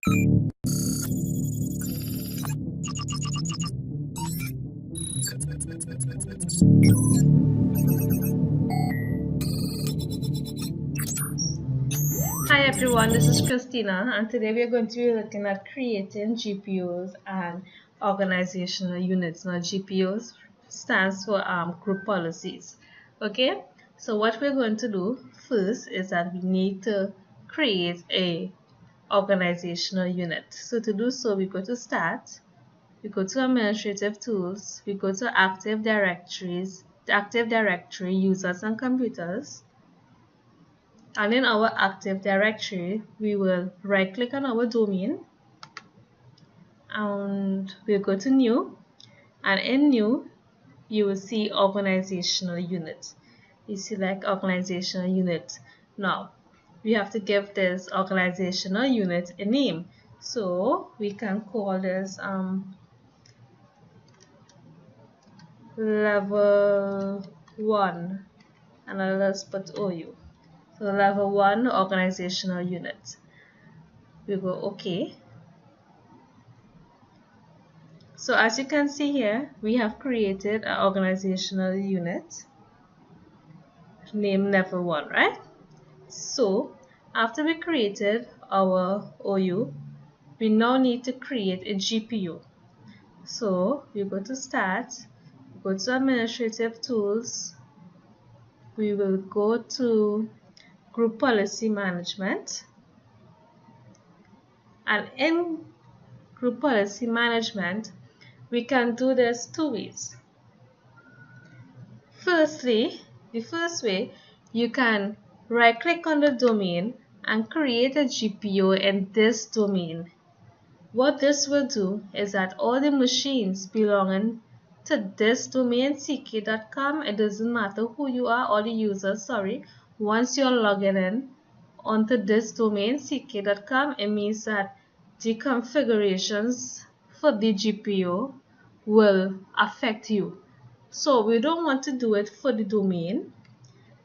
Hi everyone, this is Christina, and today we are going to be looking at creating GPOs and organizational units. Now, GPOs stands for group policies. Okay, so what we're going to do first is that we need to create a organizational unit. So to do so, we go to Start, we go to Administrative Tools, we go to Active Directories, the Active Directory, Users and Computers. And in our Active Directory, we will right click on our domain and we'll go to New, and in New you will see Organizational Unit. You select Organizational Unit. Now we have to give this organizational unit a name, so we can call this level 1, and I'll just put OU. So level 1 organizational unit. We go OK. So as you can see here, we have created an organizational unit named level 1, right? So after we created our OU, we now need to create a GPO. So we go to Start, go to Administrative Tools, we will go to Group Policy Management, and in Group Policy Management, we can do this two ways. Firstly, the first way, you can right click on the domain and create a GPO in this domain. What this will do is that all the machines belonging to this domain, ck.com, it doesn't matter who you are or the user, sorry, once you're logging in onto this domain, ck.com, it means that the configurations for the GPO will affect you. So we don't want to do it for the domain,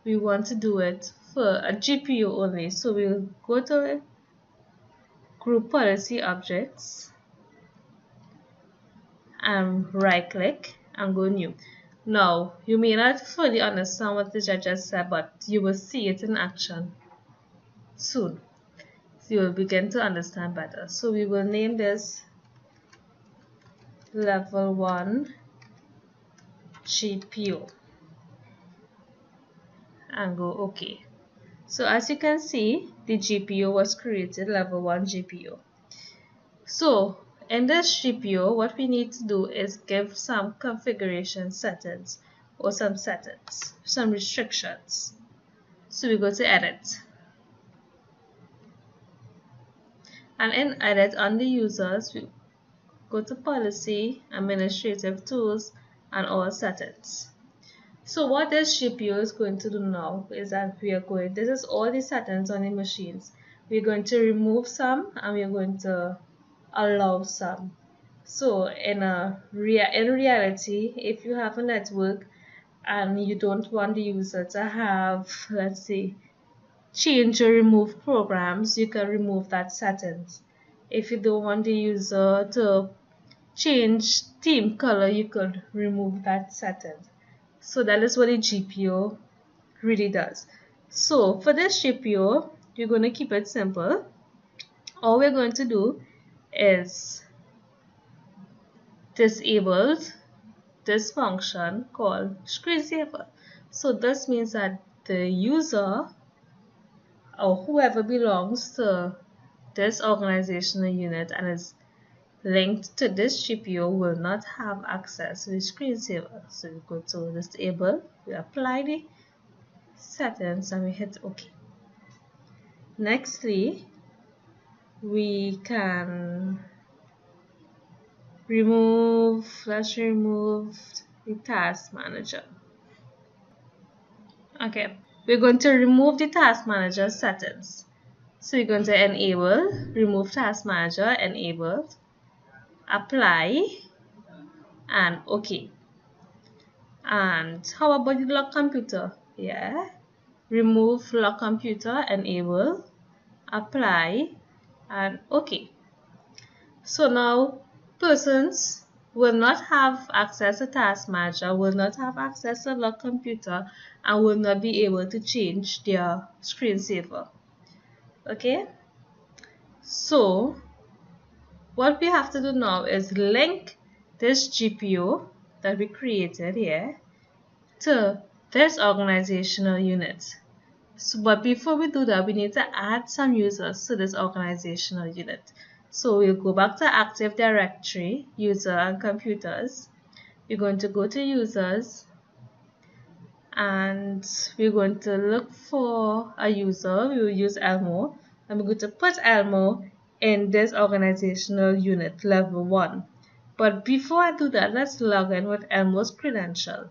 we want to do it for a GPO only. So we'll go to Group Policy Objects and right click and go New. Now you may not fully understand what I just said, but you will see it in action soon. So you will begin to understand better. So we will name this level 1 GPO and go OK. So as you can see, the GPO was created, level 1 GPO. So in this GPO, what we need to do is give some configuration settings or some settings, some restrictions. So we go to Edit. And in Edit, under Users, we go to Policy, Administrative Tools, and All Settings. So what this GPO is going to do now is that this is all the settings on the machines. We're going to remove some and we're going to allow some. So in reality, if you have a network and you don't want the user to have, let's say, change or remove programs, you can remove that settings. If you don't want the user to change theme color, you could remove that setting. So that is what a GPO really does. So for this GPO, you're going to keep it simple. All we're going to do is disable this function called screensaver. So this means that the user or whoever belongs to this organizational unit and is linked to this GPO will not have access to the screensaver. So we go to disable, we apply the settings and we hit OK. Nextly, we can let's remove the task manager. Okay, we're going to remove the task manager settings. So we're going to enable, remove task manager, enabled, apply, and OK. And how about the lock computer? Yeah, remove lock computer, enable, apply, and OK. So now persons will not have access to Task Manager, will not have access to the computer, and will not be able to change their screensaver. Okay, so what we have to do now is link this GPO that we created here to this organizational unit. So, but before we do that, we need to add some users to this organizational unit. So we'll go back to Active Directory, User and Computers. We're going to go to Users and we're going to look for a user. We will use Elmo and we're going to put Elmo in this organizational unit, level 1. But before I do that, let's log in with Elmo's credential.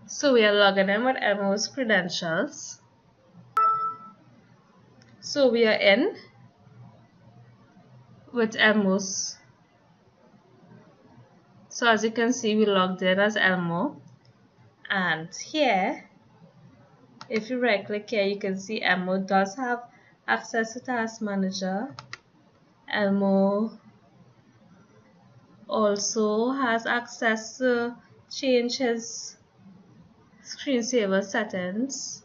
So we are logging in with Elmo's credentials. So we are in with Elmo's. So as you can see, we logged in as Elmo. And here, if you right click here, you can see Elmo does have access to Task Manager. Elmo also has access to change his screensaver settings.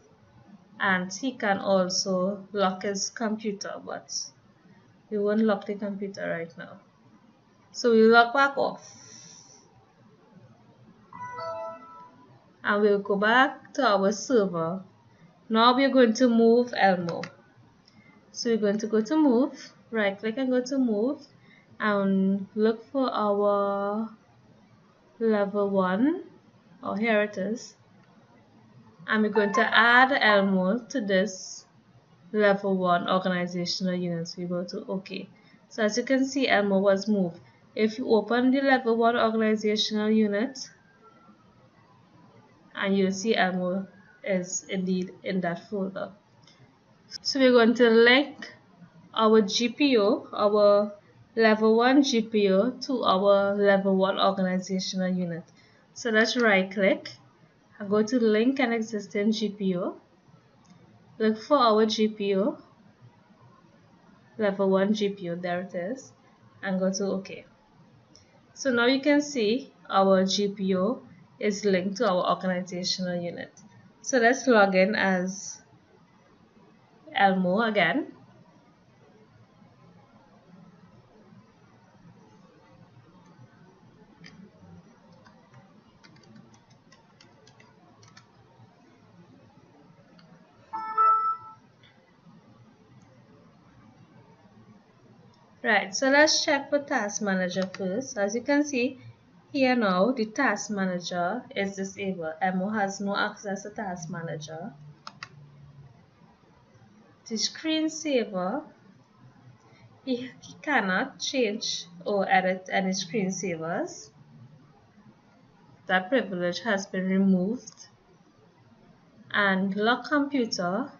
And he can also lock his computer, but we won't lock the computer right now. So we log back off. And we'll go back to our server. Now we're going to move Elmo. So we're going to go to move, right click and go to move, and look for our level 1. Oh, here it is. And we're going to add Elmo to this level 1 organizational unit. So we go to OK. So as you can see, Elmo was moved. If you open the level 1 organizational unit, and you'll see Elmo is indeed in that folder. So we're going to link our GPO, our level 1 GPO, to our level 1 organizational unit. So let's right click and go to link an existing GPO. Look for our GPO, level 1 GPO, there it is, and go to OK. So now you can see our GPO is linked to our organizational unit. So let's log in as Elmo again. Right, so let's check for Task Manager first. As you can see here now, the Task Manager is disabled. Elmo has no access to Task Manager. The screensaver, he cannot change or edit any screensavers. That privilege has been removed. And lock computer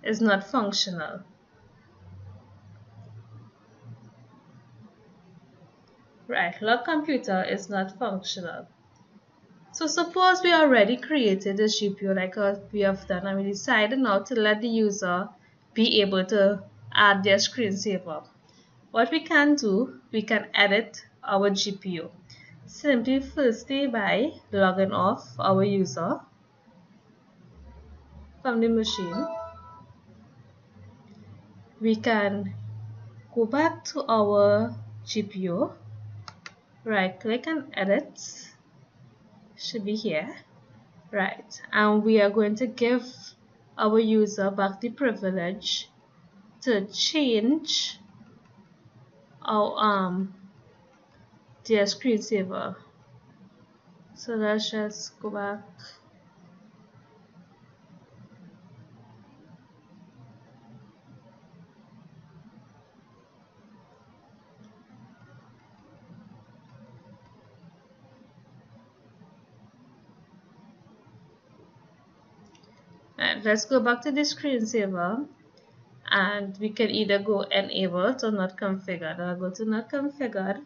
is not functional. Right, lock computer is not functional. So suppose we already created a GPO like we have done, and we decided now to let the user be able to add their screensaver. What we can do, we can edit our GPO. Simply firstly by logging off our user from the machine. We can go back to our GPO, right click and edit, should be here. Right, and we are going to give our user back the privilege to change our their screensaver. So let's just go back. let's go back to the screensaver, and we can either go enabled or not configured. I'll go to not configured,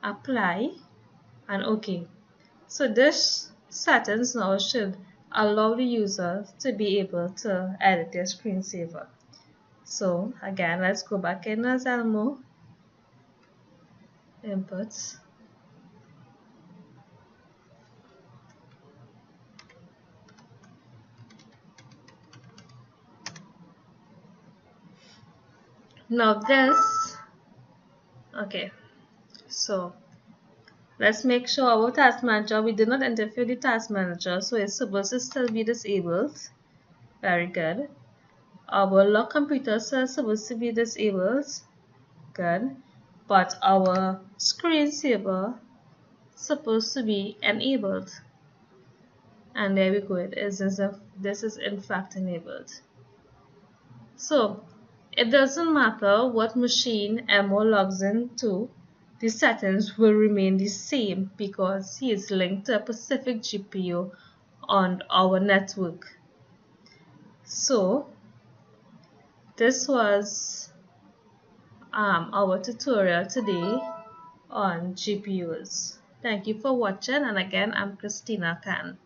apply, and OK. So this settings now should allow the user to be able to edit their screensaver. So again, let's go back in as Elmo, inputs. Now this, okay, so let's make sure our task manager, we did not interfere with the task manager, so it's supposed to still be disabled. Very good. Our lock computer is supposed to be disabled. Good. But our screensaver is supposed to be enabled. And there we go. This is in fact enabled. So it doesn't matter what machine Elmo logs into, the settings will remain the same because he is linked to a specific GPU on our network. So this was our tutorial today on GPUs. Thank you for watching, and again, I'm Christina Khan.